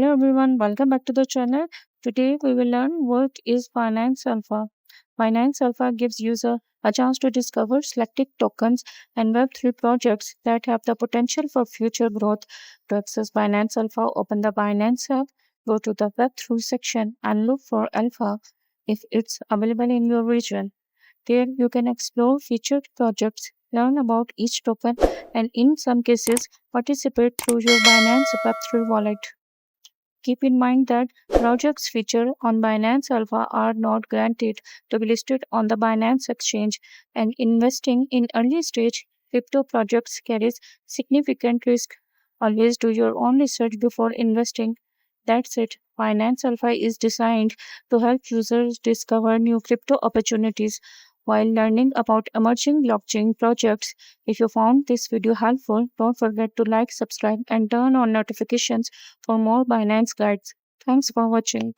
Hello everyone, welcome back to the channel. Today we will learn what is Binance Alpha. Binance Alpha gives user a chance to discover selected tokens and Web3 projects that have the potential for future growth. To access Binance Alpha, open the Binance app, go to the Web3 section and look for Alpha if it's available in your region. There you can explore featured projects, learn about each token, and in some cases participate through your Binance Web3 wallet. Keep in mind that projects featured on Binance Alpha are not guaranteed to be listed on the Binance exchange, and investing in early stage crypto projects carries significant risk. Always do your own research before investing. That's it. Binance Alpha is designed to help users discover new crypto opportunities while learning about emerging blockchain projects. If you found this video helpful, don't forget to like, subscribe, and turn on notifications for more Binance guides. Thanks for watching.